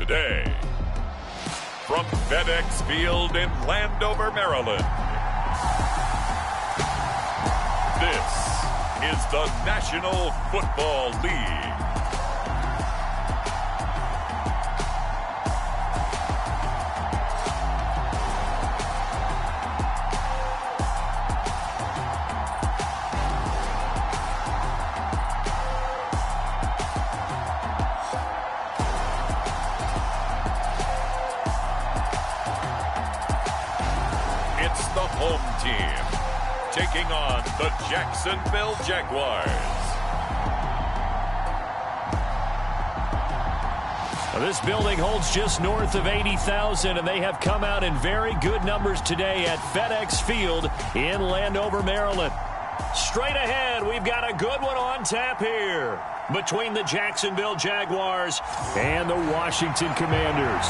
today. From FedEx Field in Landover, Maryland, this is the National Football League. It's the home team taking on the Jacksonville Jaguars. This building holds just north of 80,000, and they have come out in very good numbers today at FedEx Field in Landover, Maryland. Straight ahead, we've got a good one on tap here between the Jacksonville Jaguars and the Washington Commanders.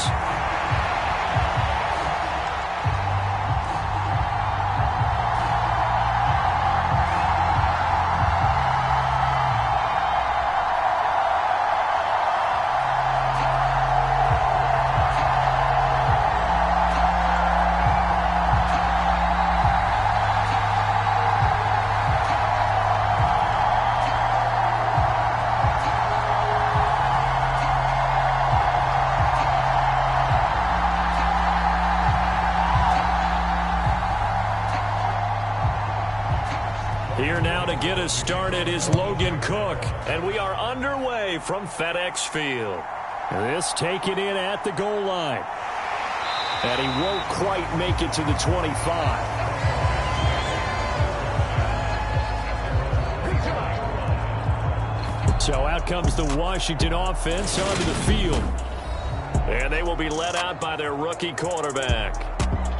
Here now to get us started is Logan Cook, and we are underway from FedEx Field. This taken in at the goal line, and he won't quite make it to the 25. So out comes the Washington offense onto the field, and they will be led out by their rookie quarterback.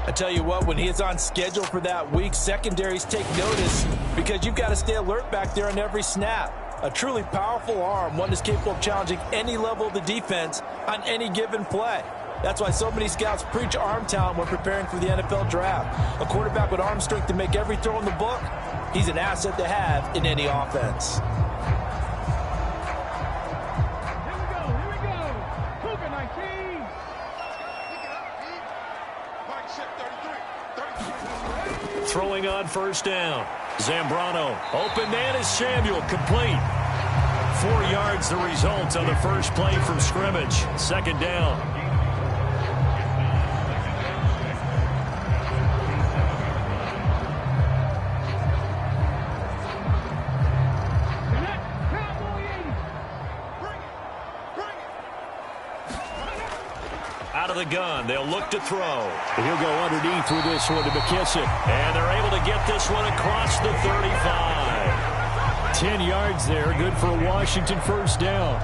I tell you what, when he is on schedule for that week, secondaries take notice because you've got to stay alert back there on every snap. A truly powerful arm, one that's capable of challenging any level of the defense on any given play. That's why so many scouts preach arm talent when preparing for the NFL draft. A quarterback with arm strength to make every throw in the book, he's an asset to have in any offense. Throwing on first down. Zambrano. Open man is Samuel. Complete. 4 yards the result on the first play from scrimmage. Second down. Out of the gun. They'll look to throw. He'll go underneath with this one to McKissick. And they're able to get this one across the 35. 10 yards there. Good for a Washington first down.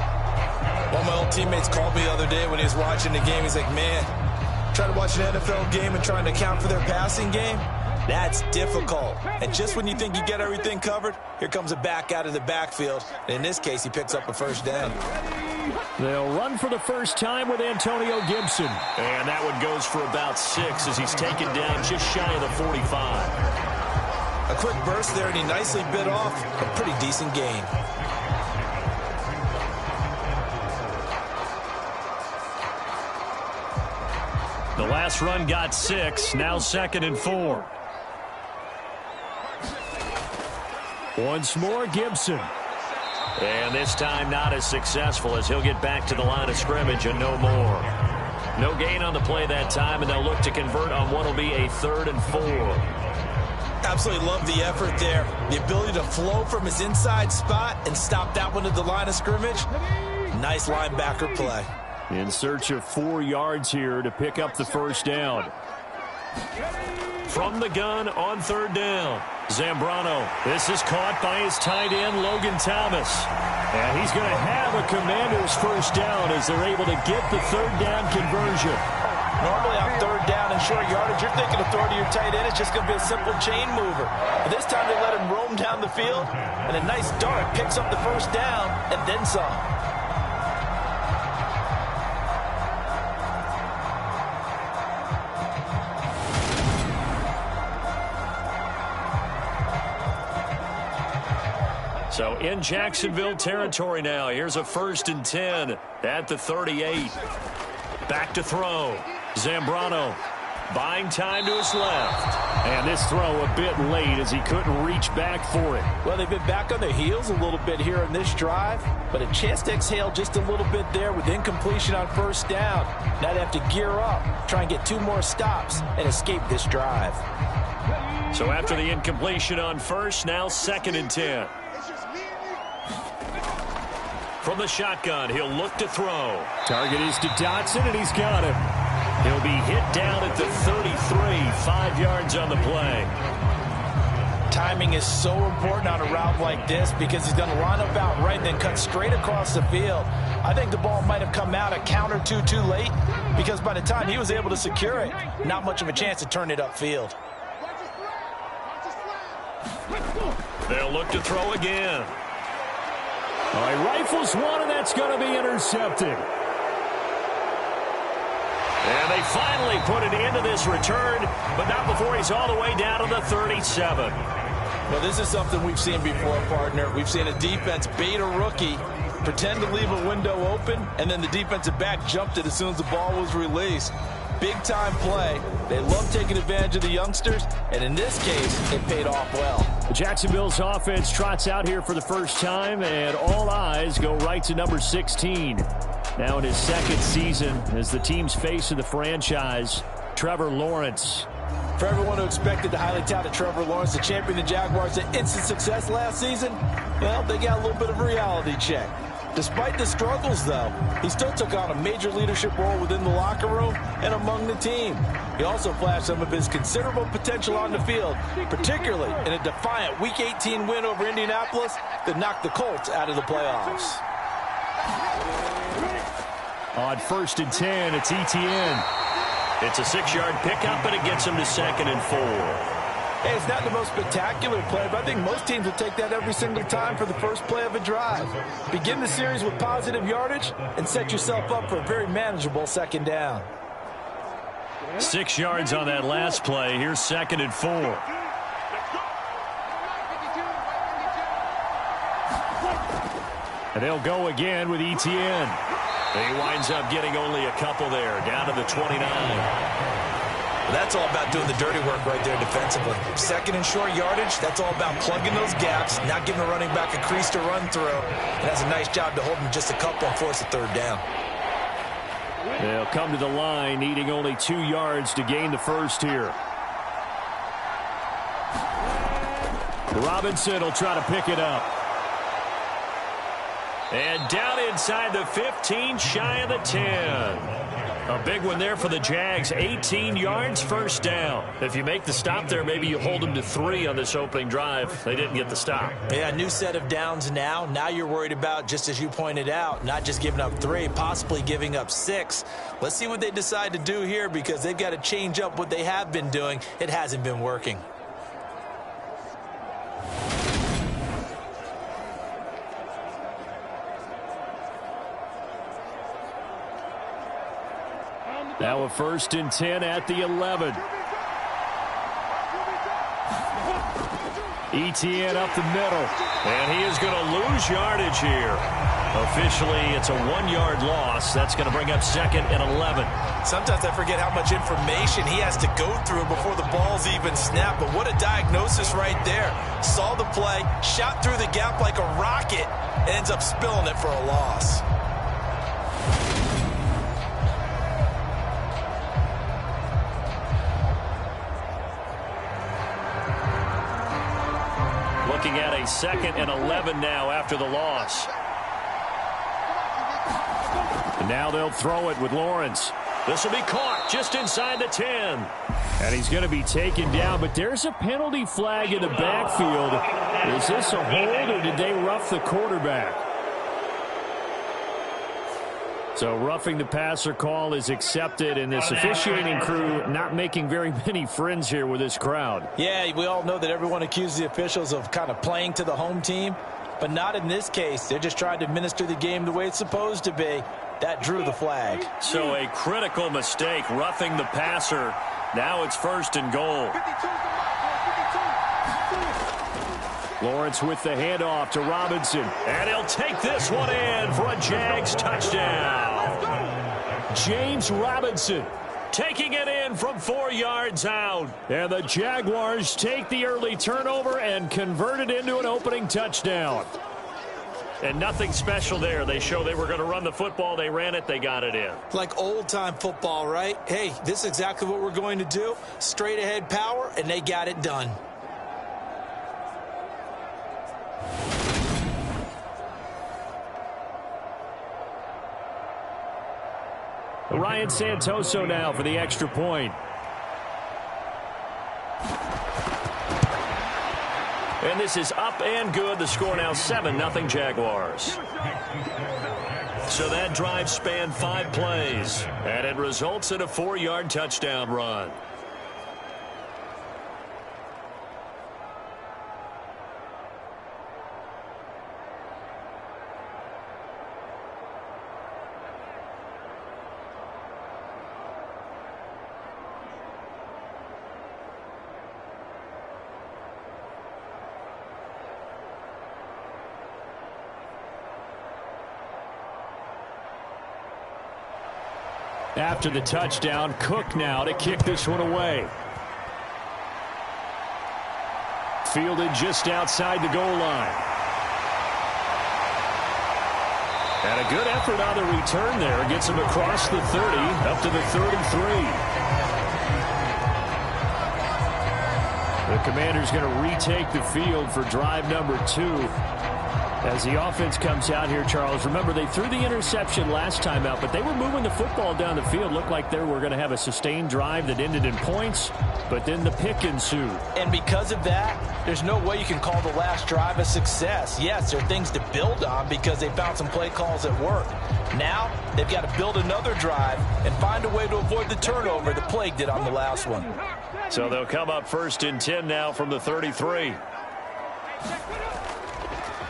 One of my old teammates called me the other day when he was watching the game. He's like, man, trying to watch an NFL game and trying to account for their passing game? That's difficult. And just when you think you get everything covered, here comes a back out of the backfield. And in this case, he picks up a first down. They'll run for the first time with Antonio Gibson. And that one goes for about 6 as he's taken down just shy of the 45. A quick burst there, and he nicely bit off a pretty decent gain. The last run got 6, now 2nd and 4. Once more, Gibson. And this time not as successful as he'll get back to the line of scrimmage and no more. No gain on the play that time, and they'll look to convert on what will be a 3rd and 4. Absolutely love the effort there. The ability to flow from his inside spot and stop that one at the line of scrimmage. Nice linebacker play. In search of 4 yards here to pick up the first down. From the gun on 3rd down. Zambrano. This is caught by his tight end, Logan Thomas. And he's going to have a Commander's first down as they're able to get the 3rd down conversion. Normally on 3rd down and short yardage, you're thinking of throwing to your tight end. It's just going to be a simple chain mover. But this time they let him roam down the field, and a nice dart picks up the first down and then some. So in Jacksonville territory now. Here's a 1st and 10 at the 38. Back to throw. Zambrano buying time to his left. And this throw a bit late as he couldn't reach back for it. Well, they've been back on their heels a little bit here in this drive, but a chance to exhale just a little bit there with incompletion on first down. Now they have to gear up, try and get 2 more stops, and escape this drive. So after the incompletion on first, now 2nd and 10. From the shotgun, he'll look to throw. Target is to Dotson, and he's got him. He'll be hit down at the 33, 5 yards on the play. Timing is so important on a route like this because he's going to line up out right and then cut straight across the field. I think the ball might have come out a count or two too late because by the time he was able to secure it, not much of a chance to turn it upfield. They'll look to throw again. All right, rifles one, and that's going to be intercepted. And they finally put it into this return, but not before he's all the way down to the 37. Well, this is something we've seen before, partner. We've seen a defense bait a rookie, pretend to leave a window open, and then the defensive back jumped it as soon as the ball was released. Big-time play. They love taking advantage of the youngsters, and in this case, it paid off well. Jacksonville's offense trots out here for the first time, and all eyes go right to number 16. Now in his 2nd season as the team's face of the franchise, Trevor Lawrence. For everyone who expected the highly touted Trevor Lawrence to champion the Jaguars to instant success last season, well, they got a little bit of a reality check. Despite the struggles, though, he still took on a major leadership role within the locker room and among the team. He also flashed some of his considerable potential on the field, particularly in a defiant Week 18 win over Indianapolis that knocked the Colts out of the playoffs. On 1st and 10, it's Etienne. It's a 6-yard pickup, and it gets him to 2nd and 4. Hey, it's not the most spectacular play, but I think most teams will take that every single time for the first play of a drive. Begin the series with positive yardage and set yourself up for a very manageable 2nd down. 6 yards on that last play. Here's 2nd and 4. And they'll go again with Etienne. He winds up getting only a couple there, down to the 29. That's all about doing the dirty work right there defensively. 2nd and short yardage, that's all about plugging those gaps, not giving a running back a crease to run through. And that's a nice job to hold him just a couple and force a 3rd down. They'll come to the line, needing only 2 yards to gain the first here. Robinson will try to pick it up. And down inside the 15, shy of the 10. A big one there for the Jags. 18 yards, 1st down. If you make the stop there, maybe you hold them to 3 on this opening drive. They didn't get the stop. Yeah, new set of downs now. Now you're worried about, just as you pointed out, not just giving up 3, possibly giving up 6. Let's see what they decide to do here because they've got to change up what they have been doing. It hasn't been working. Now a 1st and 10 at the 11. Etienne up the middle. And he is going to lose yardage here. Officially, it's a 1-yard loss. That's going to bring up 2nd and 11. Sometimes I forget how much information he has to go through before the ball's even snapped. But what a diagnosis right there. Saw the play, shot through the gap like a rocket, and ends up spilling it for a loss. Looking at a 2nd and 11 now after the loss. And now they'll throw it with Lawrence. This will be caught just inside the 10. And he's going to be taken down, but there's a penalty flag in the backfield. Is this a hold, or did they rough the quarterback? So roughing the passer call is accepted, and this officiating crew not making very many friends here with this crowd. Yeah, we all know that everyone accuses the officials of kind of playing to the home team, but not in this case. They're just trying to administer the game the way it's supposed to be. That drew the flag. So a critical mistake, roughing the passer. Now it's 1st and goal. Lawrence with the handoff to Robinson. And he'll take this one in for a Jags touchdown. James Robinson taking it in from 4 yards out. And the Jaguars take the early turnover and convert it into an opening touchdown. And nothing special there. They show they were going to run the football. They ran it. They got it in. Like old-time football, right? Hey, this is exactly what we're going to do. Straight-ahead power, and they got it done. Ryan Santoso now for the extra point. And this is up and good. The score now 7-0 Jaguars. So that drive spanned 5 plays, and it results in a 4-yard touchdown run. After the touchdown, Cook now to kick this one away. Fielded just outside the goal line. And a good effort on the return there. Gets him across the 30, up to the 33. The Commander's going to retake the field for drive number 2. As the offense comes out here, Charles, remember they threw the interception last time out, but they were moving the football down the field. Looked like they were going to have a sustained drive that ended in points, but then the pick ensued. And because of that, there's no way you can call the last drive a success. Yes, there are things to build on because they found some play calls that work. Now, they've got to build another drive and find a way to avoid the turnover the Plague did on the last one. So they'll come up 1st and 10 now from the 33.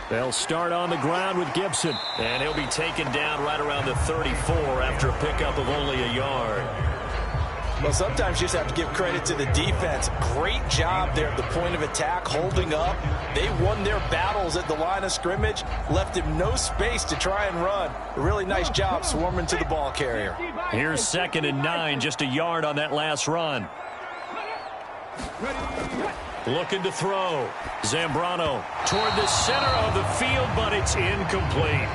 They'll start on the ground with Gibson. And he'll be taken down right around the 34 after a pickup of only a yard. Well, sometimes you just have to give credit to the defense. Great job there at the point of attack, holding up. They won their battles at the line of scrimmage, left him no space to try and run. A really nice job swarming to the ball carrier. Here's 2nd and 9, just a yard on that last run. Looking to throw. Zambrano toward the center of the field, but it's incomplete.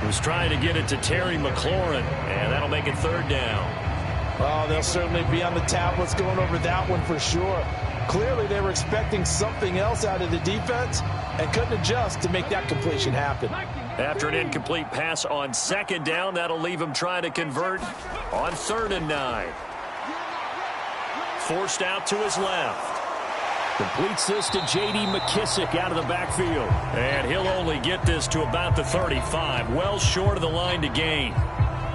He was trying to get it to Terry McLaurin, and that'll make it 3rd down. Oh, they'll certainly be on the tablets going over that one for sure. Clearly, they were expecting something else out of the defense and couldn't adjust to make that completion happen. After an incomplete pass on 2nd down, that'll leave him trying to convert on 3rd and 9. Forced out to his left. Completes this to J.D. McKissick out of the backfield. And he'll only get this to about the 35, well short of the line to gain.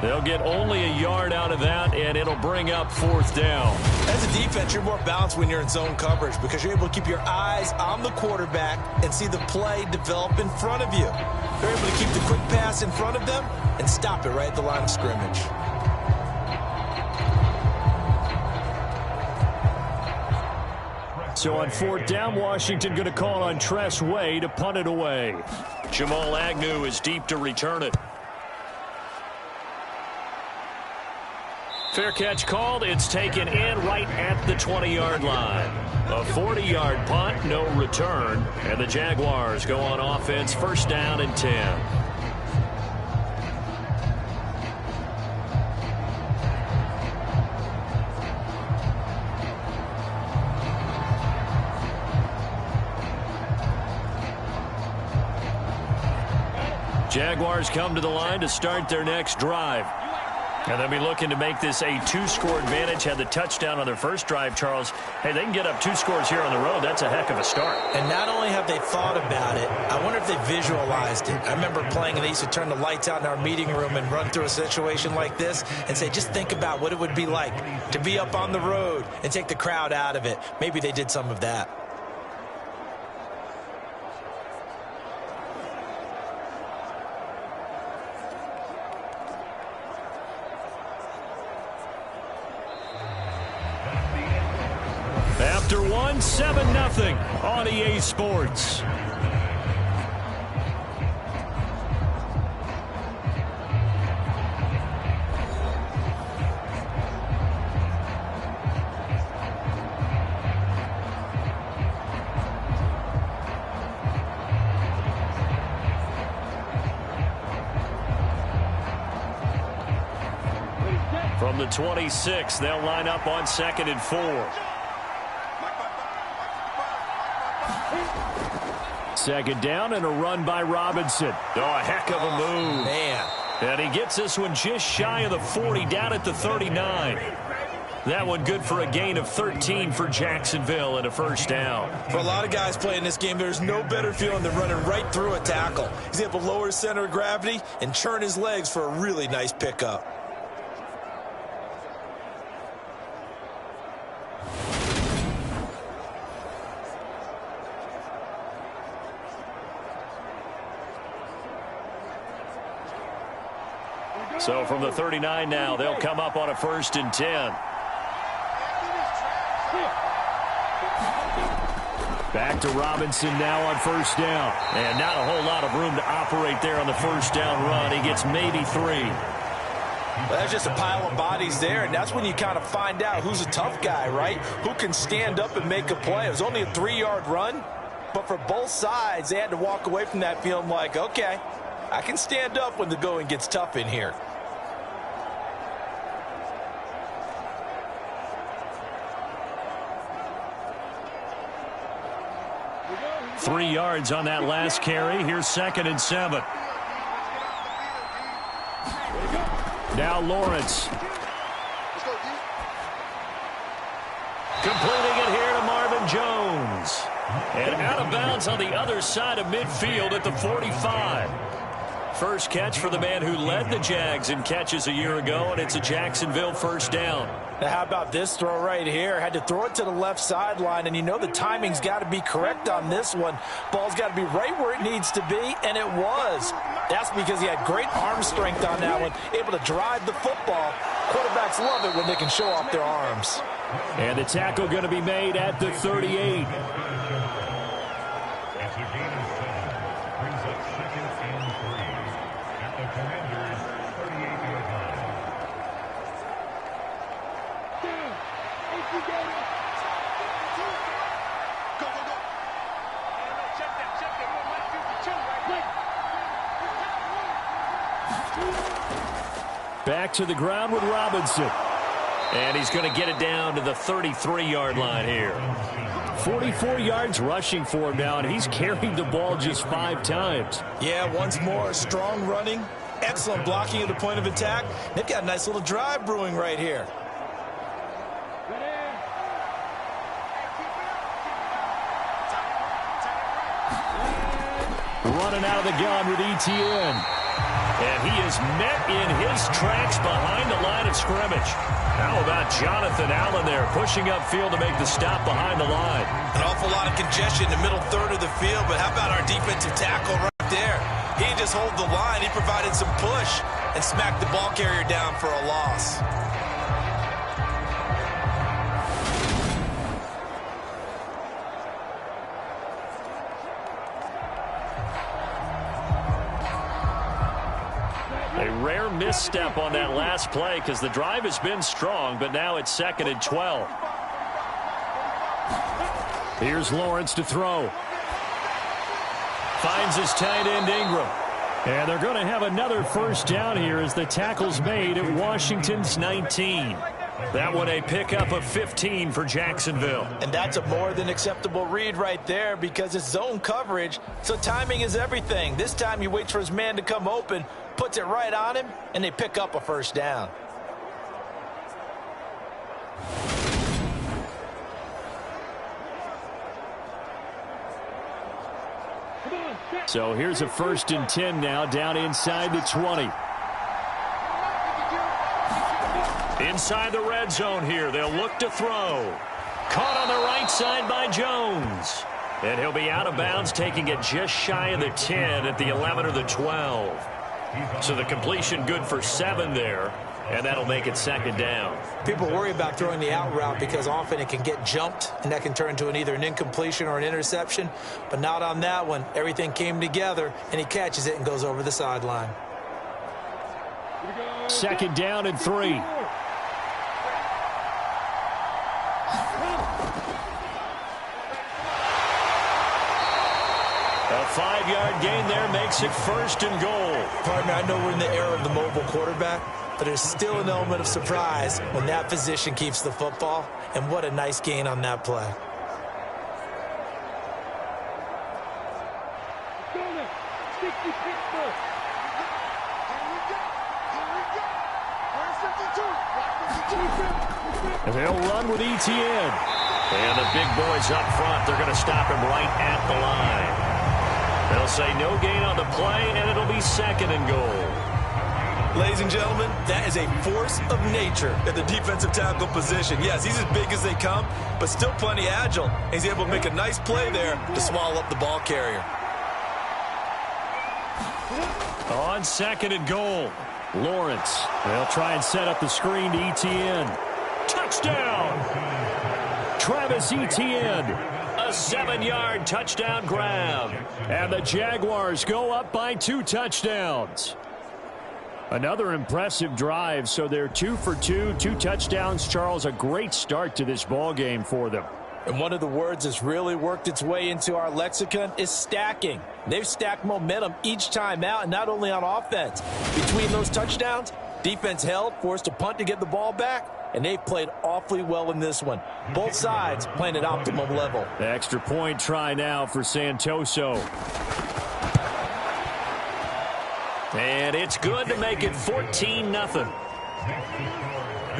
They'll get only a yard out of that, and it'll bring up 4th down. As a defense, you're more balanced when you're in zone coverage because you're able to keep your eyes on the quarterback and see the play develop in front of you. They're able to keep the quick pass in front of them and stop it right at the line of scrimmage. So on 4th down, Washington going to call on Tress Way to punt it away. Jamal Agnew is deep to return it. Fair catch called. It's taken in right at the 20-yard line. A 40-yard punt, no return. And the Jaguars go on offense, 1st down and 10. Jaguars come to the line to start their next drive. And they'll be looking to make this a 2-score advantage. Had the touchdown on their first drive, Charles. Hey, they can get up 2 scores here on the road. That's a heck of a start. And not only have they thought about it, I wonder if they visualized it. I remember playing, and they used to turn the lights out in our meeting room and run through a situation like this and say, just think about what it would be like to be up on the road and take the crowd out of it. Maybe they did some of that. After 7-0 on EA Sports. From the 26, they'll line up on 2nd and 4. 2nd down and a run by Robinson. Oh, a heck of a move. Man. And he gets this one just shy of the 40, down at the 39. That one good for a gain of 13 for Jacksonville and a first down. For a lot of guys playing this game, there's no better feeling than running right through a tackle. He's able to lower his center of gravity and churn his legs for a really nice pickup. So from the 39 now, they'll come up on a 1st and 10. Back to Robinson now on 1st down. And not a whole lot of room to operate there on the 1st down run. He gets maybe 3. Well, that's just a pile of bodies there, and that's when you kind of find out who's a tough guy, right? Who can stand up and make a play. It was only a 3-yard run, but for both sides, they had to walk away from that feeling like, okay, I can stand up when the going gets tough in here. Three yards on that last carry. Here's 2nd and 7. Now Lawrence. Completing it here to Marvin Jones. And out of bounds on the other side of midfield at the 45. First catch for the man who led the Jags in catches a year ago, and it's a Jacksonville first down. Now, how about this throw right here? Had to throw it to the left sideline, and you know the timing's got to be correct on this one. Ball's got to be right where it needs to be, and it was. That's because he had great arm strength on that one, able to drive the football. Quarterbacks love it when they can show off their arms. And the tackle going to be made at the 38. Back to the ground with Robinson. And he's going to get it down to the 33-yard line here. 44 yards rushing for him now, and he's carried the ball just 5 times. Yeah, once more, strong running, excellent blocking at the point of attack. They've got a nice little drive brewing right here. Running out of the gun with Etienne. And he is met in his tracks behind the line of scrimmage. How about Jonathan Allen there pushing upfield to make the stop behind the line? An awful lot of congestion in the middle third of the field, but how about our defensive tackle right there? He didn't just hold the line. He provided some push and smacked the ball carrier down for a loss. A rare misstep on that last play because the drive has been strong, but now it's 2nd and 12. Here's Lawrence to throw. Finds his tight end Ingram. And they're going to have another first down here as the tackle's made at Washington's 19. That one a pickup of 15 for Jacksonville. And that's a more than acceptable read right there because it's zone coverage, so timing is everything. This time he waits for his man to come open, puts it right on him, and they pick up a first down. So here's a 1st and 10 now down inside the 20. Inside the red zone here, they'll look to throw. Caught on the right side by Jones. And he'll be out of bounds, taking it just shy of the 10 at the 11 or the 12. So the completion good for 7 there, and that'll make it 2nd down. People worry about throwing the out route because often it can get jumped, and that can turn into either an incompletion or an interception. But not on that one. Everything came together, and he catches it and goes over the sideline. 2nd down and 3. A 5-yard gain there makes it 1st and goal. Partner, I know we're in the era of the mobile quarterback, but there's still an element of surprise when that position keeps the football, and what a nice gain on that play. And they'll run with ETN. And the big boys up front, they're going to stop him right at the line. They'll say no gain on the play, and it'll be 2nd and goal. Ladies and gentlemen, that is a force of nature at the defensive tackle position. Yes, he's as big as they come, but still plenty agile. He's able to make a nice play there to swallow up the ball carrier. On 2nd and goal, Lawrence. They'll try and set up the screen to ETN. Touchdown! Travis Etienne, a 7-yard touchdown grab. And the Jaguars go up by 2 touchdowns. Another impressive drive, so they're 2 for 2, 2 touchdowns. Charles, a great start to this ball game for them. And one of the words that's really worked its way into our lexicon is stacking. They've stacked momentum each time out, and not only on offense. Between those touchdowns, defense held, forced a punt to get the ball back, and they've played awfully well in this one. Both sides playing at optimum level. The extra point try now for Santoso. And it's good to make it 14-0.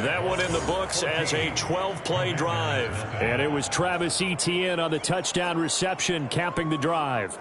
That one in the books as a 12-play drive. And it was Travis Etienne on the touchdown reception, capping the drive.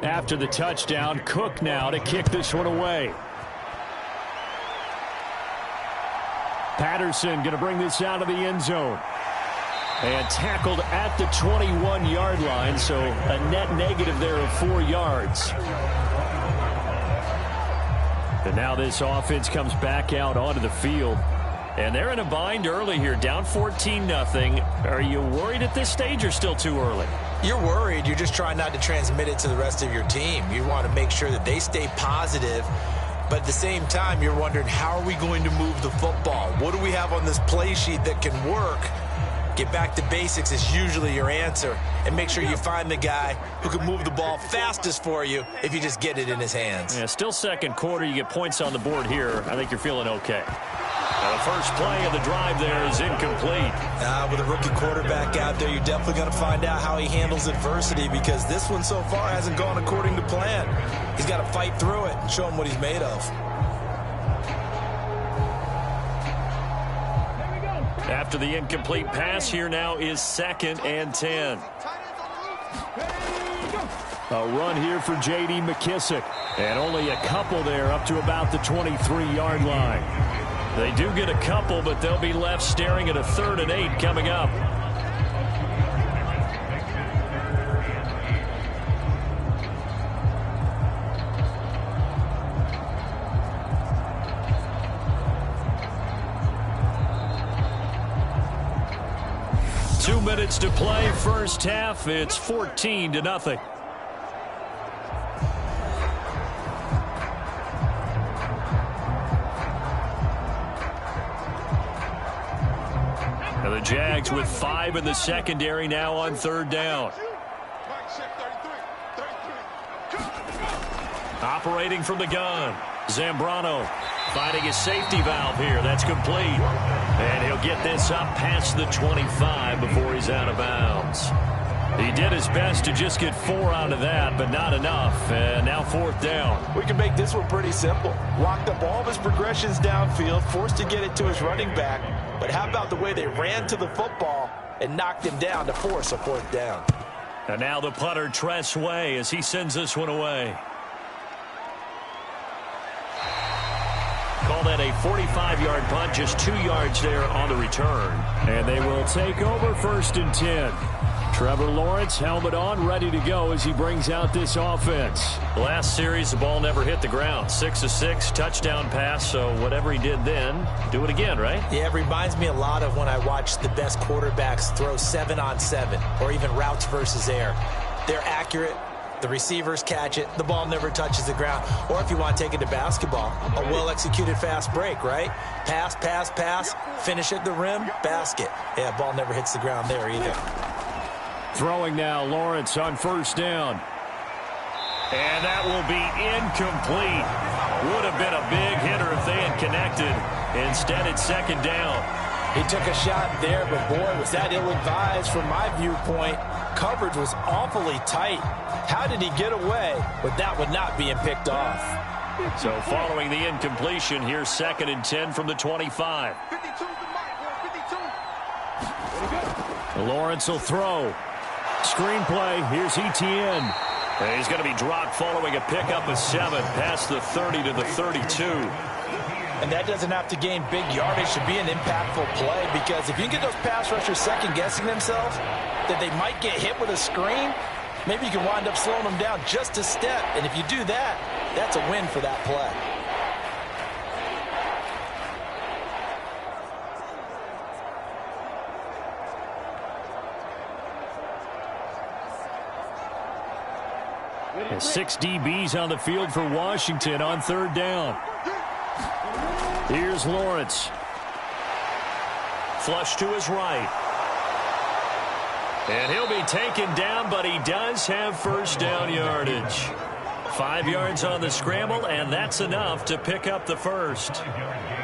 After the touchdown, Cook now to kick this one away. Patterson going to bring this out of the end zone. And tackled at the 21-yard line, so a net negative there of 4 yards. And now this offense comes back out onto the field. And they're in a bind early here, down 14-0. Are you worried at this stage or still too early? You're worried. You're just trying not to transmit it to the rest of your team. You want to make sure that they stay positive. But at the same time, you're wondering, how are we going to move the football? What do we have on this play sheet that can work? Get back to basics is usually your answer. And make sure you find the guy who can move the ball fastest for you if you just get it in his hands. Yeah, still second quarter. You get points on the board here. I think you're feeling okay. The first play of the drive there is incomplete. With a rookie quarterback out there, you're definitely going to find out how he handles adversity, because this one so far hasn't gone according to plan. He's got to fight through it and show him what he's made of. After the incomplete pass, here now is 2nd and 10. A run here for J.D. McKissick. And only a couple there up to about the 23-yard line. They do get a couple, but they'll be left staring at a 3rd and 8 coming up. Two minutes to play, first half. It's 14-0. The Jags with 5 in the secondary now on 3rd down. Operating from the gun. Zambrano finding his safety valve here. That's complete. And he'll get this up past the 25 before he's out of bounds. He did his best to just get 4 out of that, but not enough. And now 4th down. We can make this one pretty simple. Locked up all of his progressions downfield, forced to get it to his running back. But how about the way they ran to the football and knocked him down to force a 4th down? And now the punter, Tress Way, as he sends this one away. Call that a 45-yard punt, just 2 yards there on the return. And they will take over 1st and 10. Trevor Lawrence, helmet on, ready to go as he brings out this offense. Last series, the ball never hit the ground. 6 of 6, touchdown pass, so whatever he did then, do it again, right? Yeah, it reminds me a lot of when I watch the best quarterbacks throw 7-on-7 or even routes versus air. They're accurate. The receivers catch it. The ball never touches the ground. Or if you want to take it to basketball, a well-executed fast break, right? Pass, pass, pass, finish at the rim, basket. Yeah, ball never hits the ground there either. Throwing now, Lawrence on first down. And that will be incomplete. Would have been a big hitter if they had connected. Instead, it's second down. He took a shot there, but boy, was that ill-advised from my viewpoint. Coverage was awfully tight. How did he get away with that one not being picked off? So following the incompletion, here's 2nd and 10 from the 25. Lawrence will throw. Screenplay, here's Etienne. And he's going to be dropped following a pickup of 7 past the 30 to the 32. And that doesn't have to gain big yardage to be an impactful play, because if you can get those pass rushers second-guessing themselves, that they might get hit with a screen, maybe you can wind up slowing them down just a step. And if you do that, that's a win for that play. And 6 DBs on the field for Washington on third down. Here's Lawrence. Flush to his right. And he'll be taken down, but he does have first down yardage. 5 yards on the scramble, and that's enough to pick up the first.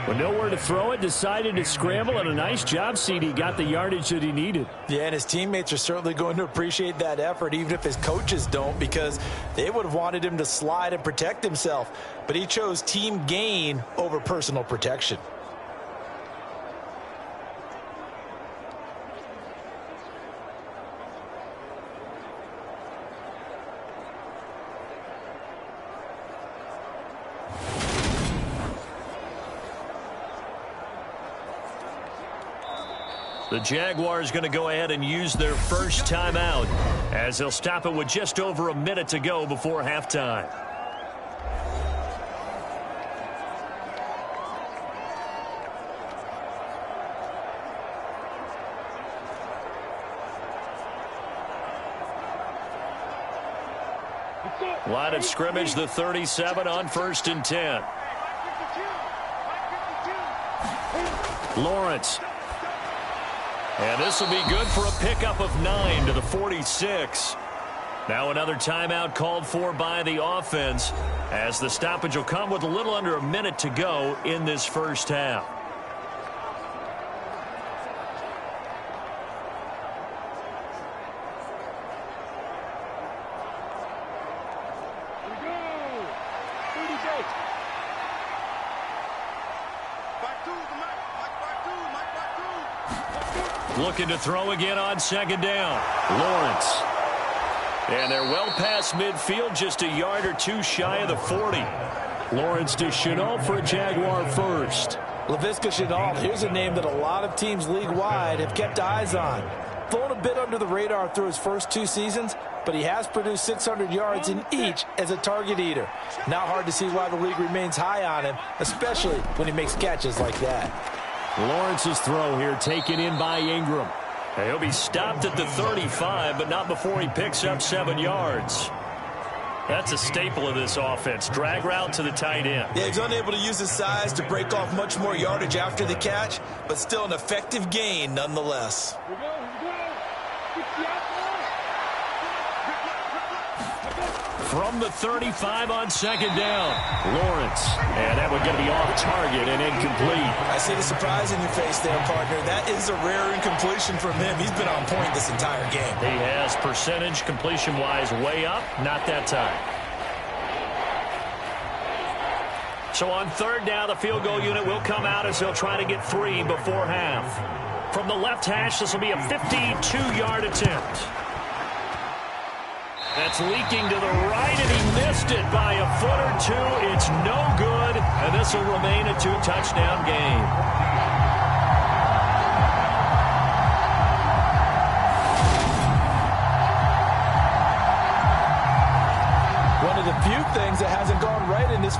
With nowhere to throw it, decided to scramble, and a nice job, CD. Got the yardage that he needed. Yeah, and his teammates are certainly going to appreciate that effort, even if his coaches don't, because they would have wanted him to slide and protect himself. But he chose team gain over personal protection. The Jaguars going to go ahead and use their first timeout as they'll stop it with just over a minute to go before halftime. Line of scrimmage, the 37 on 1st and 10. Lawrence. And this will be good for a pickup of 9 to the 46. Now another timeout called for by the offense, as the stoppage will come with a little under a minute to go in this first half. Looking to throw again on second down. Lawrence. And they're well past midfield, just a yard or two shy of the 40. Lawrence to Chenault for a Jaguar first. Laviska Shenault, here's a name that a lot of teams league-wide have kept eyes on. Flown a bit under the radar through his first 2 seasons, but he has produced 600 yards in each as a target eater. Now hard to see why the league remains high on him, especially when he makes catches like that. Lawrence's throw here taken in by Ingram. And he'll be stopped at the 35, but not before he picks up 7 yards. That's a staple of this offense. Drag route to the tight end. Yeah, he's unable to use his size to break off much more yardage after the catch, but still an effective gain nonetheless. From the 35 on second down, Lawrence. And that one going to be off target and incomplete. I see the surprise in your face there, partner. That is a rare incompletion from him. He's been on point this entire game. He has percentage completion-wise way up, not that time. So on third down, the field goal unit will come out as they'll try to get 3 before half. From the left hash, this will be a 52-yard attempt. That's leaking to the right, and he missed it by a foot or 2. It's no good, and this will remain a 2-touchdown game.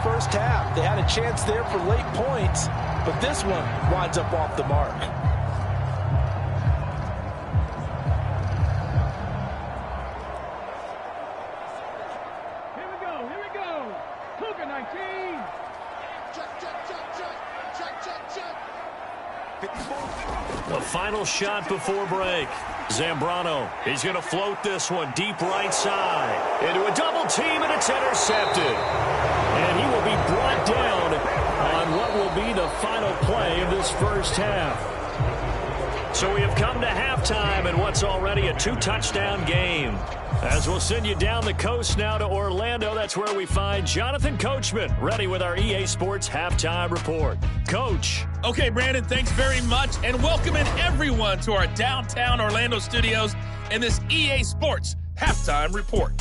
first half. They had a chance there for late points, but this one winds up off the mark. Here we go. Cougar 19. The final shot before break. Zambrano, he's going to float this one deep right side. Into a double team, and it's intercepted. And he will be brought down on what will be the final play of this first half. So we have come to halftime in what's already a 2-touchdown game. As we'll send you down the coast now to Orlando, that's where we find Jonathan Coachman, ready with our EA Sports Halftime Report. Coach. Okay, Brandon, thanks very much, and welcoming everyone to our downtown Orlando studios in this EA Sports Halftime Report.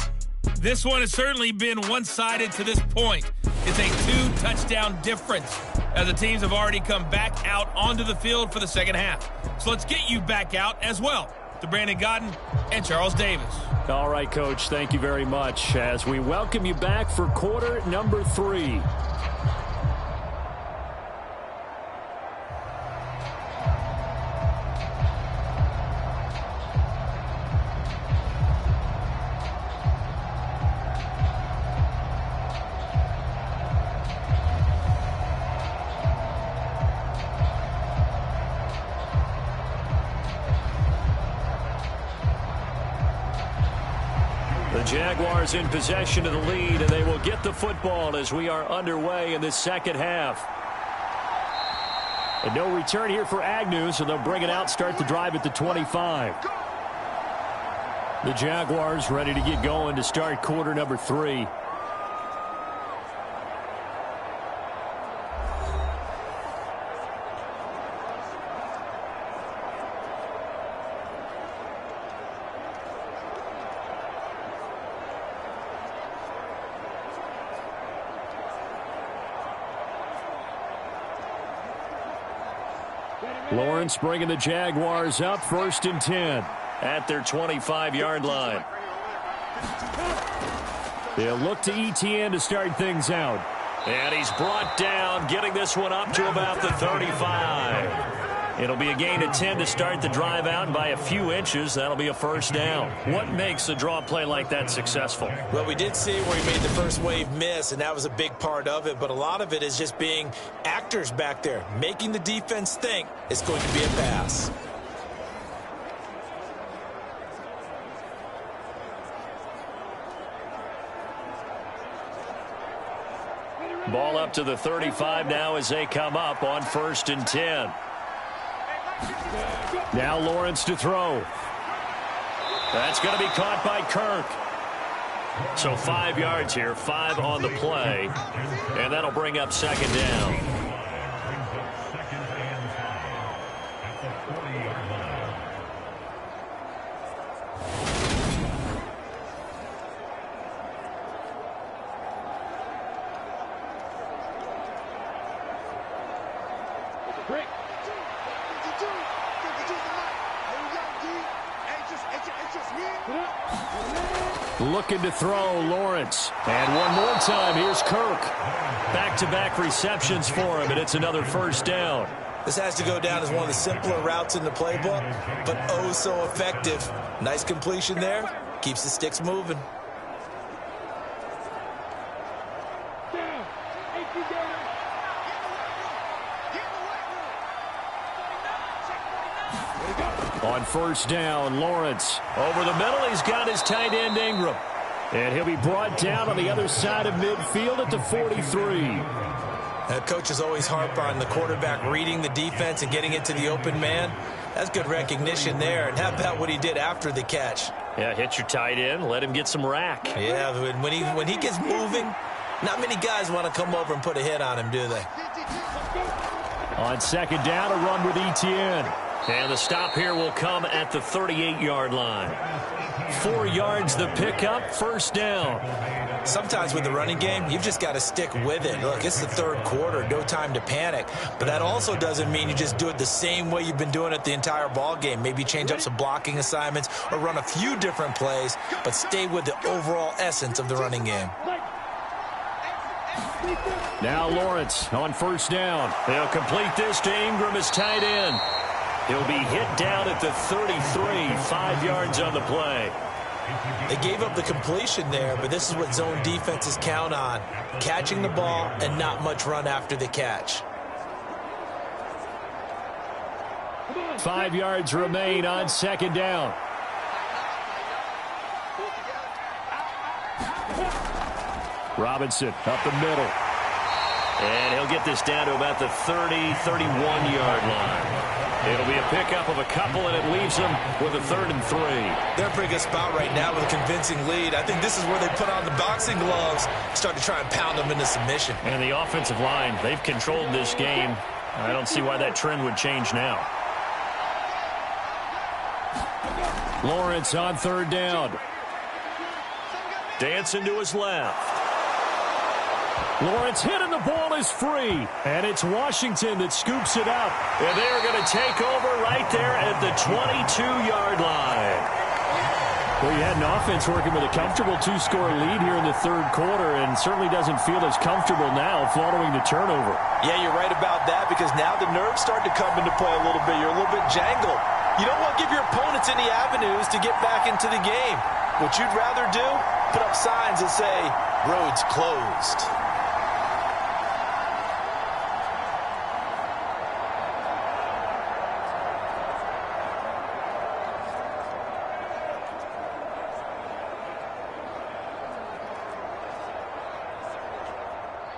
This one has certainly been one-sided to this point. It's a 2-touchdown difference as the teams have already come back out onto the field for the second half. So let's get you back out as well to Brandon Godden and Charles Davis. All right, Coach, thank you very much as we welcome you back for quarter number 3. The Jaguars in possession of the lead, and they will get the football as we are underway in this second half. And no return here for Agnew, so they'll bring it out, start the drive at the 25. The Jaguars ready to get going to start quarter number 3. Lawrence bringing the Jaguars up, 1st and 10 at their 25-yard line. They'll look to ETN to start things out. And he's brought down, getting this one up to about the 35. It'll be a gain of 10 to start the drive out, and by a few inches, that'll be a first down. What makes a draw play like that successful? Well, we did see where he made the first wave miss, and that was a big part of it, but a lot of it is just being actors back there, making the defense think it's going to be a pass. Ball up to the 35 now as they come up on 1st and 10. Now Lawrence to throw. That's going to be caught by Kirk. So 5 yards here, 5 on the play, and that'll bring up 2nd down. Looking to throw, Lawrence. And one more time, here's Kirk. Back-to-back receptions for him, and it's another first down. This has to go down as one of the simpler routes in the playbook, but oh so effective. Nice completion there. Keeps the sticks moving. On first down, Lawrence. Over the middle, he's got his tight end, Ingram. And he'll be brought down on the other side of midfield at the 43. Coaches always harp on the quarterback reading the defense and getting it to the open man. That's good recognition there. And how about what he did after the catch? Yeah, hit your tight end, let him get some rack. Yeah, when he gets moving, not many guys want to come over and put a hit on him, do they? On 2nd down, a run with ETN. And the stop here will come at the 38-yard line. 4 yards the pickup, first down. Sometimes with the running game, you've just got to stick with it. Look, it's the 3rd quarter, no time to panic. But that also doesn't mean you just do it the same way you've been doing it the entire ball game. Maybe change up some blocking assignments or run a few different plays, but stay with the overall essence of the running game. Now Lawrence on first down. They'll complete this to Ingram as tight end. He'll be hit down at the 33, 5 yards on the play. They gave up the completion there, but this is what zone defenses count on. Catching the ball and not much run after the catch. 5 yards remain on second down. Robinson up the middle. And he'll get this down to about the 30, 31-yard line. It'll be a pickup of a couple, and it leaves them with a 3rd and 3. They're in a pretty good spot right now with a convincing lead. I think this is where they put on the boxing gloves, start to try and pound them into submission. And the offensive line, they've controlled this game. I don't see why that trend would change now. Lawrence on third down. Dancing to his left. Lawrence hit and the ball is free. And it's Washington that scoops it up. And they're going to take over right there at the 22-yard line. Well, you had an offense working with a comfortable 2-score lead here in the third quarter and certainly doesn't feel as comfortable now following the turnover. Yeah, you're right about that because now the nerves start to come into play a little bit. You're a little bit jangled. You don't want to give your opponents any avenues to get back into the game. What you'd rather do, put up signs that say, roads closed.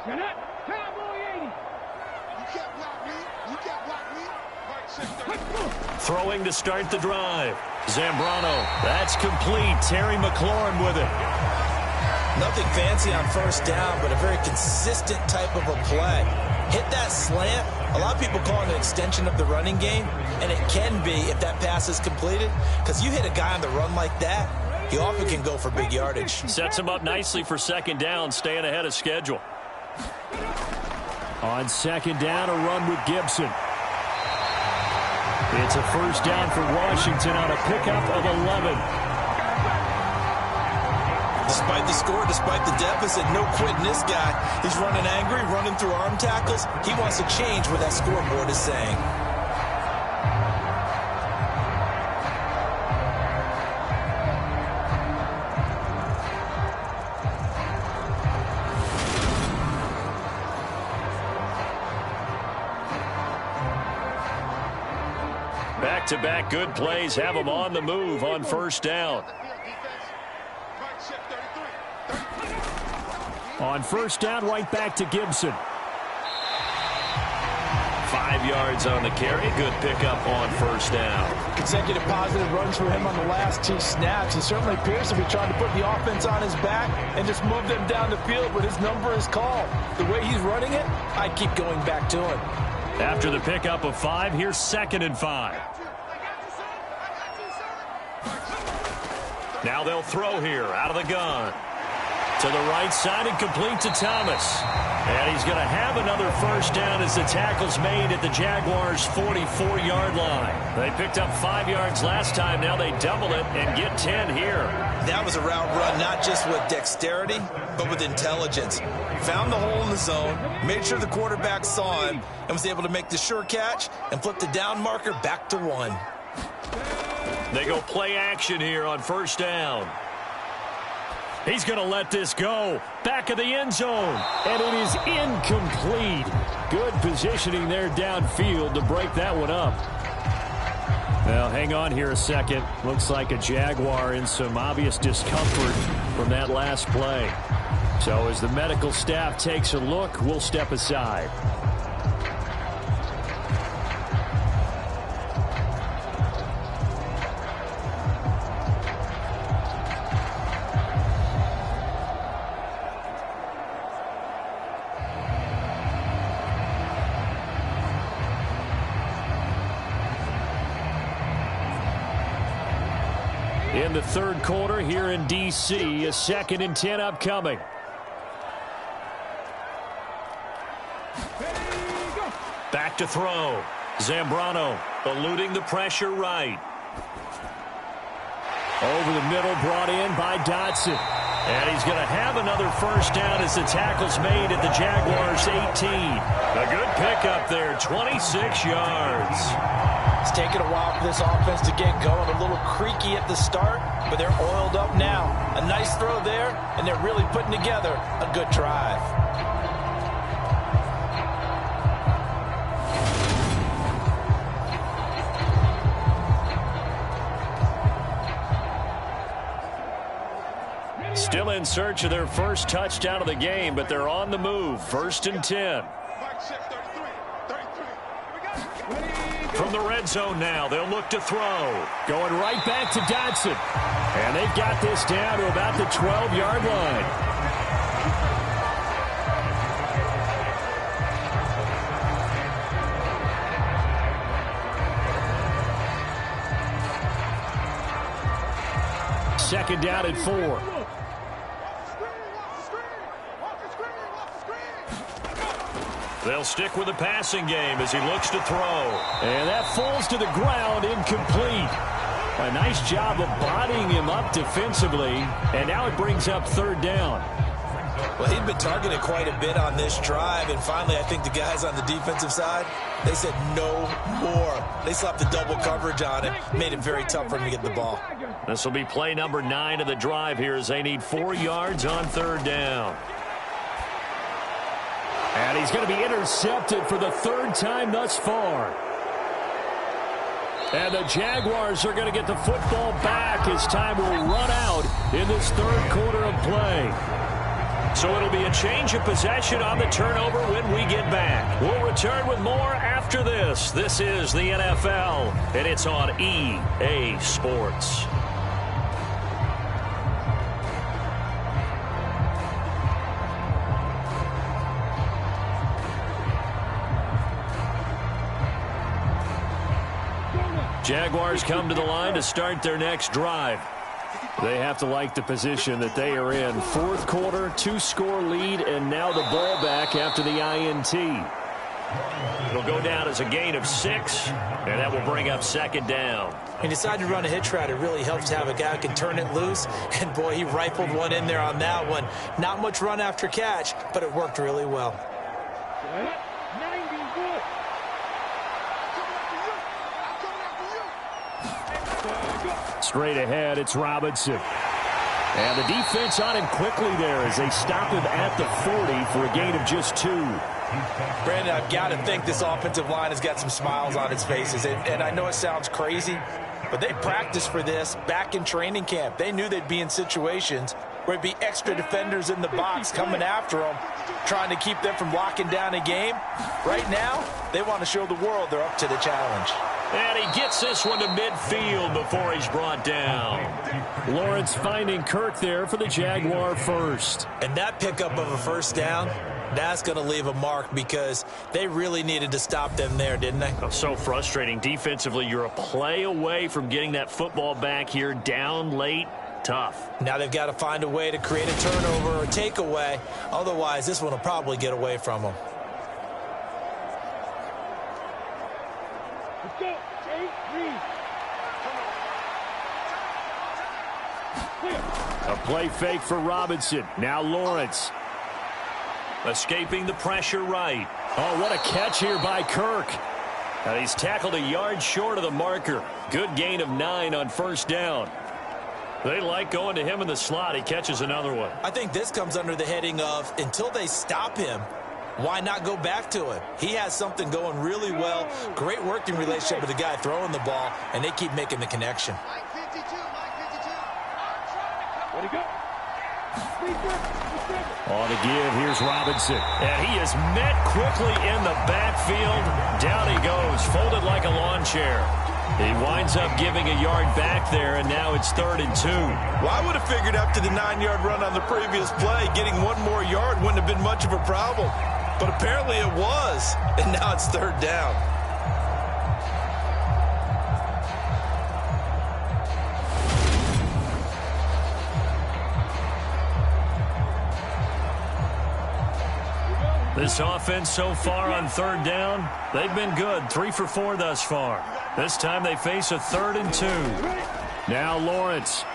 You're not Cowboy 80. You can't block me. You can't block me. Throwing to start the drive. Zambrano. That's complete. Terry McLaurin with it. Nothing fancy on first down, but a very consistent type of a play. Hit that slant. A lot of people call it an extension of the running game, and it can be if that pass is completed, because you hit a guy on the run like that, he often can go for big yardage. Sets him up nicely for second down, staying ahead of schedule. On second down, a run with Gibson. It's a first down for Washington on a pickup of 11. Despite the score, despite the deficit, no quitting this guy. He's running angry, running through arm tackles. He wants to change what that scoreboard is saying. Back-to-back good plays have them on the move on first down. On first down, right back to Gibson. 5 yards on the carry. Good pickup on first down. Consecutive positive runs for him on the last 2 snaps. He certainly appears to be trying to put the offense on his back and just move them down the field when his number is called. The way he's running it, I'd keep going back to him. After the pickup of 5, here's 2nd and 5. Now they'll throw here out of the gun. To the right side and complete to Thomas. And he's going to have another first down as the tackle's made at the Jaguars' 44-yard line. They picked up 5 yards last time. Now they double it and get 10 here. That was a route run not just with dexterity, but with intelligence. Found the hole in the zone, made sure the quarterback saw him, and was able to make the sure catch and flip the down marker back to 1. They go play action here on first down. He's going to let this go. Back of the end zone. And it is incomplete. Good positioning there downfield to break that one up. Well, hang on here a second. Looks like a Jaguar in some obvious discomfort from that last play. So as the medical staff takes a look, we'll step aside. In the third quarter here in D.C., a 2nd and 10 upcoming. Back to throw. Zambrano eluding the pressure right. Over the middle, brought in by Dotson. And he's going to have another first down as the tackle's made at the Jaguars' 18. A good pickup there, 26 yards. It's taken a while for this offense to get going. A little creaky at the start, but they're oiled up now. A nice throw there, and they're really putting together a good drive. Still in search of their first touchdown of the game, but they're on the move. 1st and 10. From the red zone now, they'll look to throw. Going right back to Dodson. And they've got this down to about the 12-yard line. Second down and 4. They'll stick with the passing game as he looks to throw. And that falls to the ground, incomplete. A nice job of bodying him up defensively. And now it brings up 3rd down. Well, he'd been targeted quite a bit on this drive, and finally I think the guys on the defensive side, they said no more. They slapped the double coverage on him, made it very tough for him to get the ball. This will be play number 9 of the drive here as they need 4 yards on 3rd down. And he's going to be intercepted for the 3rd time thus far. And the Jaguars are going to get the football back as time will run out in this 3rd quarter of play. So it'll be a change of possession on the turnover when we get back. We'll return with more after this. This is the NFL, and it's on EA Sports. Jaguars come to the line to start their next drive. They have to like the position that they are in. 4th quarter, 2-score lead, and now the ball back after the INT. It'll go down as a gain of 6, and that will bring up 2nd down. He decided to run a hitch route. It really helps to have a guy who can turn it loose, and boy, he rifled one in there on that one. Not much run after catch, but it worked really well. Straight ahead, it's Robinson. And the defense on him quickly there as they stop him at the 40 for a gain of just 2. Brandon, I've got to think this offensive line has got some smiles on its faces. And I know it sounds crazy, but they practiced for this back in training camp. They knew they'd be in situations where it'd be extra defenders in the box coming after them, trying to keep them from locking down a game. Right now, they want to show the world they're up to the challenge. And he gets this one to midfield before he's brought down. Lawrence finding Kirk there for the Jaguar first. And that pickup of a first down, that's going to leave a mark because they really needed to stop them there, didn't they? Oh, so frustrating. Defensively, you're a play away from getting that football back here down late. Tough. Now they've got to find a way to create a turnover or takeaway. Otherwise, this one will probably get away from them. A play fake for Robinson. Now Lawrence. Escaping the pressure right. Oh, what a catch here by Kirk. And he's tackled a yard short of the marker. Good gain of 9 on 1st down. They like going to him in the slot. He catches another one. I think this comes under the heading of until they stop him, why not go back to him? He has something going really well. Great working relationship with the guy throwing the ball, and they keep making the connection. On the give, here's Robinson. And he is met quickly in the backfield. Down he goes, folded like a lawn chair. He winds up giving a yard back there, and now it's 3rd and 2. Well, I would have figured after the 9-yard run on the previous play, getting 1 more yard wouldn't have been much of a problem. But apparently it was, and now it's 3rd down. This offense so far on 3rd down, they've been good. 3 for 4 thus far. This time they face a 3rd and 2. Now Lawrence.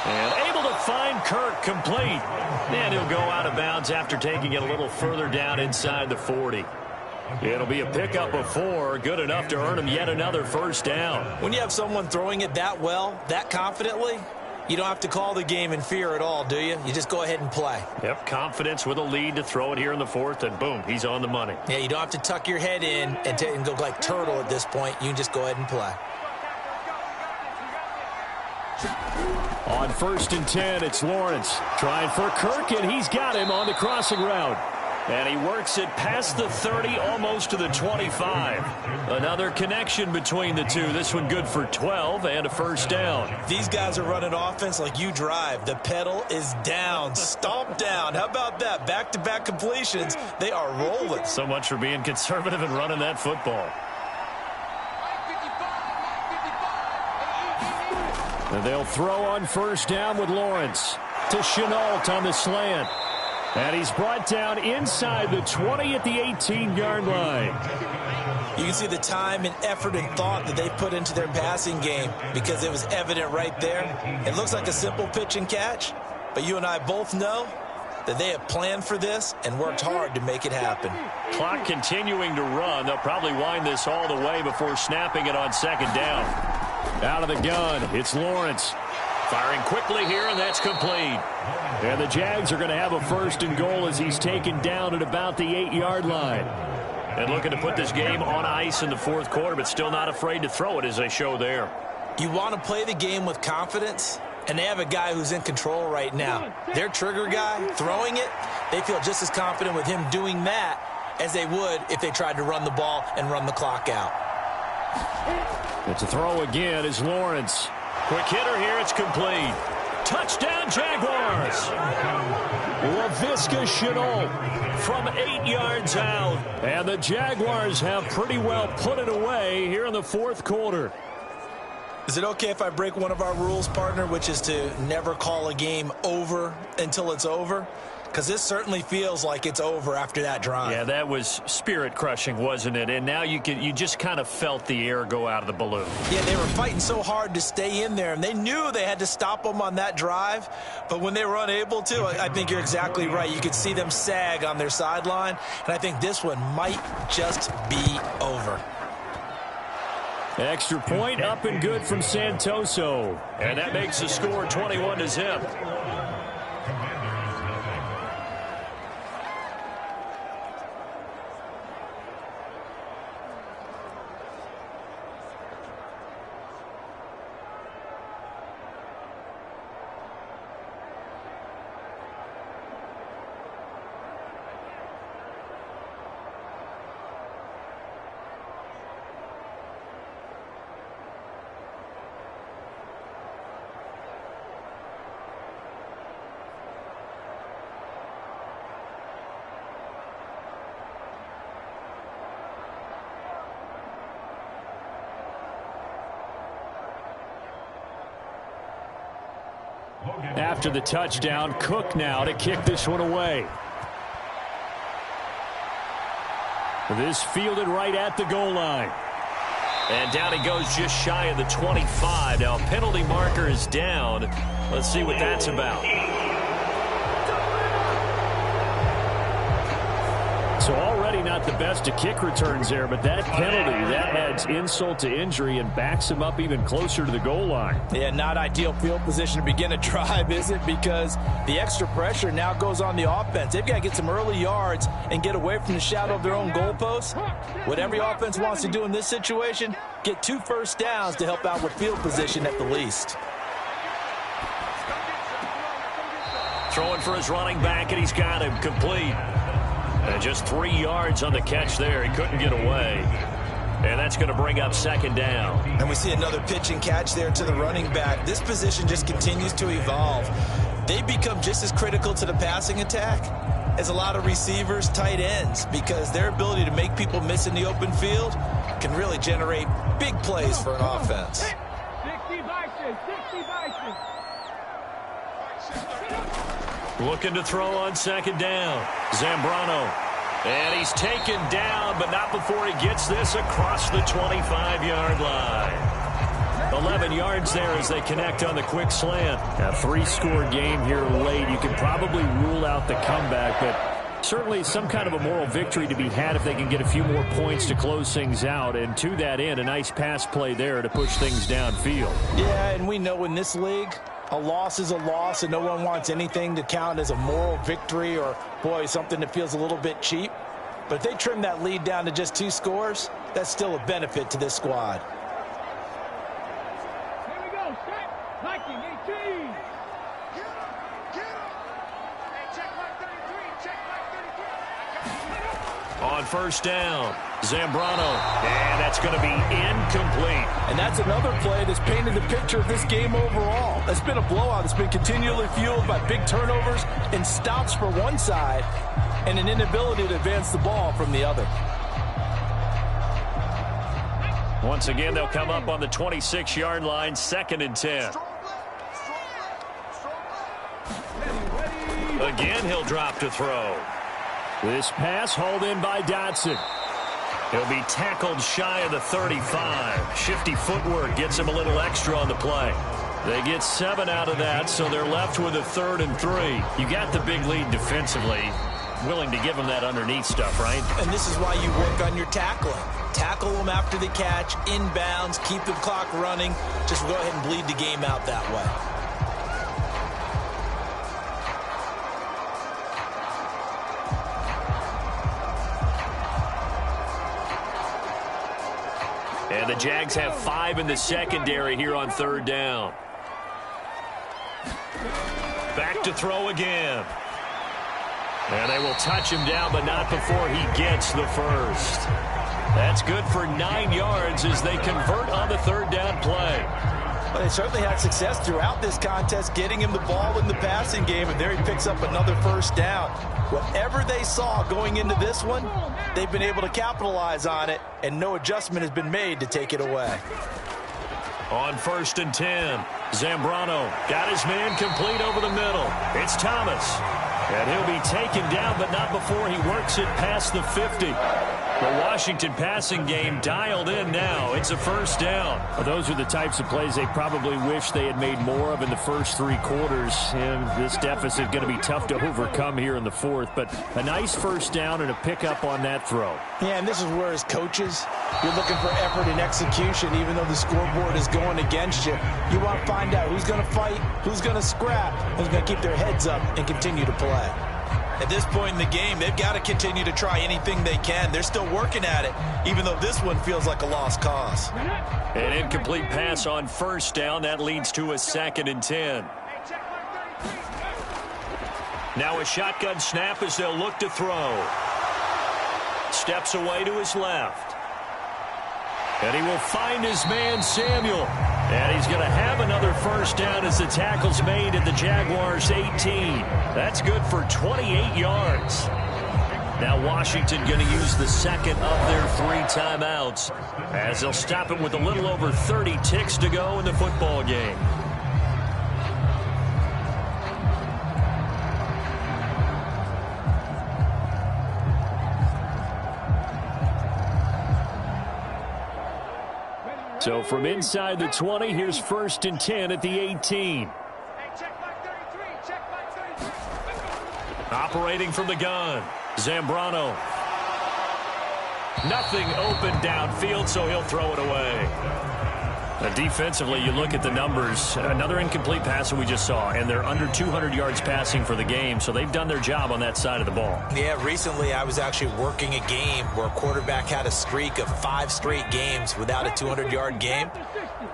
And able to find Kirk complete. And he'll go out of bounds after taking it a little further down inside the 40. It'll be a pickup of 4, good enough to earn him yet another first down. When you have someone throwing it that well, that confidently, you don't have to call the game in fear at all, do you? You just go ahead and play. Yep, confidence with a lead to throw it here in the 4th, and boom, he's on the money. Yeah, you don't have to tuck your head in and go like turtle at this point. You can just go ahead and play. On 1st and 10, it's Lawrence trying for Kirk, and he's got him on the crossing route. And he works it past the 30, almost to the 25. Another connection between the two. This one good for 12 and a first down. These guys are running offense like you drive. The pedal is down, stomp down. How about that? Back-to-back completions. They are rolling. So much for being conservative and running that football. And they'll throw on first down with Lawrence to Chenault on the slant. And he's brought down inside the 20 at the 18-yard line. You can see the time and effort and thought that they put into their passing game because it was evident right there. It looks like a simple pitch and catch, but you and I both know that they have planned for this and worked hard to make it happen. Clock continuing to run. They'll probably wind this all the way before snapping it on second down. Out of the gun, it's Lawrence. Firing quickly here, and that's complete. And the Jags are going to have a 1st and goal as he's taken down at about the 8-yard line. And looking to put this game on ice in the 4th quarter, but still not afraid to throw it as they show there. You want to play the game with confidence, and they have a guy who's in control right now. Their trigger guy, throwing it, they feel just as confident with him doing that as they would if they tried to run the ball and run the clock out. It's a throw again is Lawrence. Quick hitter here, it's complete. Touchdown, Jaguars. Laviska Chenault from 8 yards out. And the Jaguars have pretty well put it away here in the 4th quarter. Is it okay if I break one of our rules, partner, which is to never call a game over until it's over? Because this certainly feels like it's over after that drive. Yeah, that was spirit-crushing, wasn't it? And now you just kind of felt the air go out of the balloon. Yeah, they were fighting so hard to stay in there, and they knew they had to stop them on that drive. But when they were unable to, I think you're exactly right. You could see them sag on their sideline, and I think this one might just be over. Extra point up and good from Santoso. And that makes the score 21-0. After the touchdown, Cook now to kick this one away. This fielded right at the goal line. And down he goes just shy of the 25. Now penalty marker is down. Let's see what that's about. So already not the best of kick returns there, but that penalty, that adds insult to injury and backs him up even closer to the goal line. Yeah, not ideal field position to begin a drive, is it? Because the extra pressure now goes on the offense. They've got to get some early yards and get away from the shadow of their own goalposts. What every offense wants to do in this situation, get 2 first downs to help out with field position at the least. Throwing for his running back, and he's got him complete. And just 3 yards on the catch there. He couldn't get away. And that's going to bring up second down. And we see another pitch and catch there to the running back. This position just continues to evolve. They become just as critical to the passing attack as a lot of receivers, tight ends, because their ability to make people miss in the open field can really generate big plays for an offense. 60 Bison, 60 Bison. Looking to throw on second down. Zambrano. And he's taken down, but not before he gets this across the 25-yard line. 11 yards there as they connect on the quick slant. A 3-score game here late. You can probably rule out the comeback, but certainly some kind of a moral victory to be had if they can get a few more points to close things out. And to that end, a nice pass play there to push things downfield. Yeah, and we know in this league, a loss is a loss, and no one wants anything to count as a moral victory or, boy, something that feels a little bit cheap. But if they trim that lead down to just 2 scores, that's still a benefit to this squad. Here we go, set. Viking 18. On first down, Zambrano, and that's going to be incomplete. And that's another play that's painted the picture of this game overall. It's been a blowout that's been continually fueled by big turnovers and stops for one side and an inability to advance the ball from the other. Once again, they'll come up on the 26-yard line, 2nd and 10. Again, he'll drop to throw. This pass hauled in by Dotson. He'll be tackled shy of the 35. Shifty footwork gets him a little extra on the play. They get 7 out of that, so they're left with a 3rd and 3. You got the big lead defensively. Willing to give them that underneath stuff, right? And this is why you work on your tackling. Tackle them after the catch, inbounds, keep the clock running. Just go ahead and bleed the game out that way. And the Jags have 5 in the secondary here on 3rd down. Back to throw again. And they will touch him down, but not before he gets the first. That's good for 9 yards as they convert on the 3rd down play. Well, they certainly had success throughout this contest, getting him the ball in the passing game, and there he picks up another first down. Whatever they saw going into this one, they've been able to capitalize on it, and no adjustment has been made to take it away. On 1st and 10, Zambrano got his man complete over the middle. It's Thomas. And he'll be taken down, but not before he works it past the 50. The Washington passing game dialed in now. It's a first down. Well, those are the types of plays they probably wish they had made more of in the first 3 quarters. And this deficit going to be tough to overcome here in the 4th. But a nice first down and a pickup on that throw. Yeah, and this is where as coaches, you're looking for effort and execution, even though the scoreboard is going against you. You want to find out who's going to fight, who's going to scrap, who's going to keep their heads up and continue to play. At this point in the game, they've got to continue to try anything they can. They're still working at it, even though this one feels like a lost cause. An incomplete pass on first down. That leads to a 2nd and 10. Now a shotgun snap as they'll look to throw. Steps away to his left. And he will find his man, Samuel. And he's going to have another first down as the tackle's made at the Jaguars' 18. That's good for 28 yards. Now Washington going to use the 2nd of their 3 timeouts as they'll stop it with a little over 30 ticks to go in the football game. So from inside the 20, here's 1st and 10 at the 18. Operating from the gun, Zambrano. Nothing open downfield, so he'll throw it away. Defensively, you look at the numbers. Another incomplete pass that we just saw, and they're under 200 yards passing for the game, so they've done their job on that side of the ball. Yeah, recently I was actually working a game where a quarterback had a streak of 5 straight games without a 200-yard game,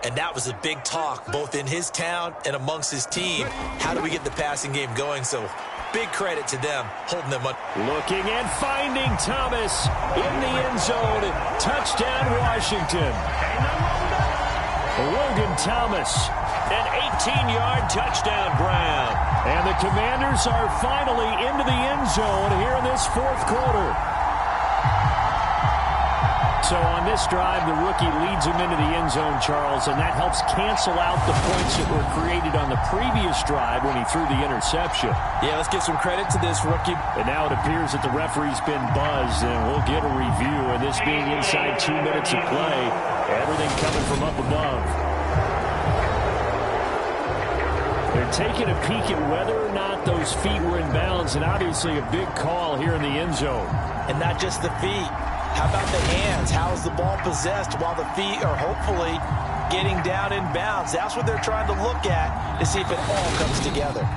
and that was a big talk both in his town and amongst his team. How do we get the passing game going? So big credit to them holding them up. Looking and finding Thomas in the end zone. Touchdown, Washington. Logan Thomas, an 18-yard touchdown grab. And the Commanders are finally into the end zone here in this 4th quarter. So on this drive, the rookie leads him into the end zone, Charles, and that helps cancel out the points that were created on the previous drive when he threw the interception. Yeah, let's give some credit to this rookie. And now it appears that the referee's been buzzed, and we'll get a review. And this being inside 2 minutes of play, everything coming from up above. taking a peek at whether or not those feet were in bounds, and obviously a big call here in the end zone. And not just the feet. How about the hands? How's the ball possessed while the feet are hopefully getting down in bounds? That's what they're trying to look at to see if it all comes together.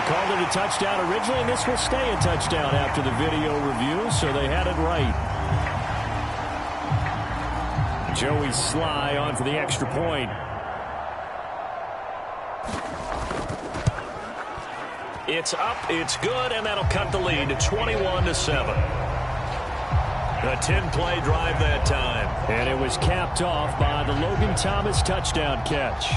Called it a touchdown originally, and this will stay a touchdown after the video review, so they had it right. Joey Sly on for the extra point. It's up, it's good, and that'll cut the lead to 21-7. A 10-play drive that time. And it was capped off by the Logan Thomas touchdown catch.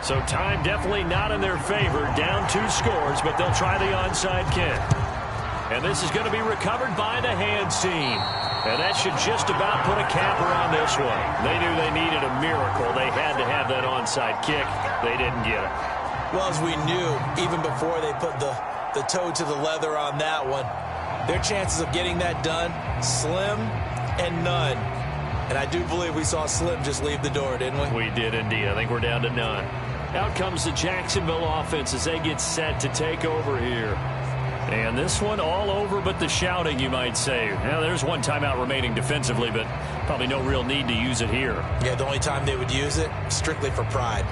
So time definitely not in their favor. Down 2 scores, but they'll try the onside kick. And this is going to be recovered by the hands team. And that should just about put a capper on this one. They knew they needed a miracle. They had to have that onside kick. They didn't get it. Well, as we knew, even before they put the toe to the leather on that one, their chances of getting that done, slim and none. And I do believe we saw Slim just leave the door, didn't we? We did indeed. I think we're down to none. Out comes the Jacksonville offense as they get set to take over here. And this one all over but the shouting, you might say. Now, there's one timeout remaining defensively, but probably no real need to use it here. Yeah, the only time they would use it, strictly for pride.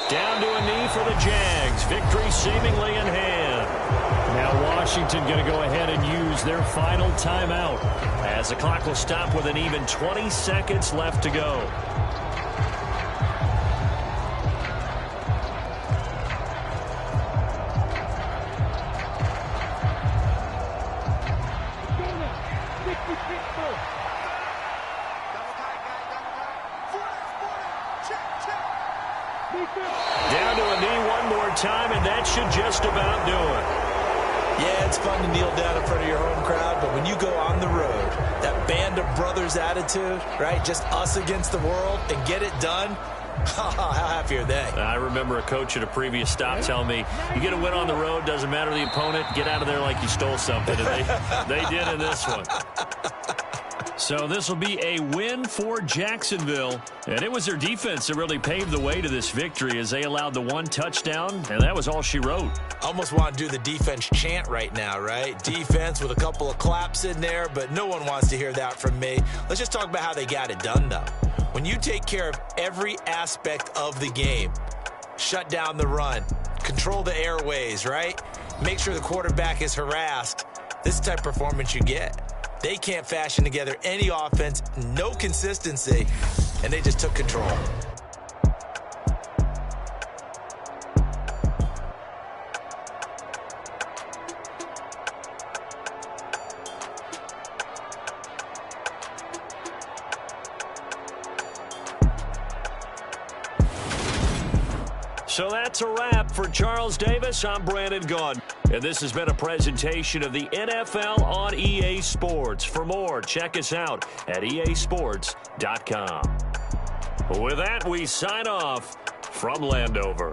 Down to a knee for the Jags. Victory seemingly in hand. Now Washington going to go ahead and use their final timeout as the clock will stop with an even 20 seconds left to go. Down to a knee one more time, and that should just about do it. Yeah, it's fun to kneel down in front of your home crowd, but when you go on the road, that band of brothers attitude, right, just us against the world, and get it done, how happy are they? I remember a coach at a previous stop telling me, you get a win on the road, doesn't matter the opponent, get out of there like you stole something, and they did in this one. So this will be a win for Jacksonville. And it was their defense that really paved the way to this victory as they allowed the 1 touchdown, and that was all she wrote. Almost want to do the defense chant right now, right? Defense with a couple of claps in there, but no one wants to hear that from me. Let's just talk about how they got it done, though. When you take care of every aspect of the game, shut down the run, control the airways, right? Make sure the quarterback is harassed. This is the type of performance you get. They can't fashion together any offense, no consistency, and they just took control. So that's a wrap for Charles Davis. I'm Brandon Gaudin. And this has been a presentation of the NFL on EA Sports. For more, check us out at easports.com. With that, we sign off from Landover.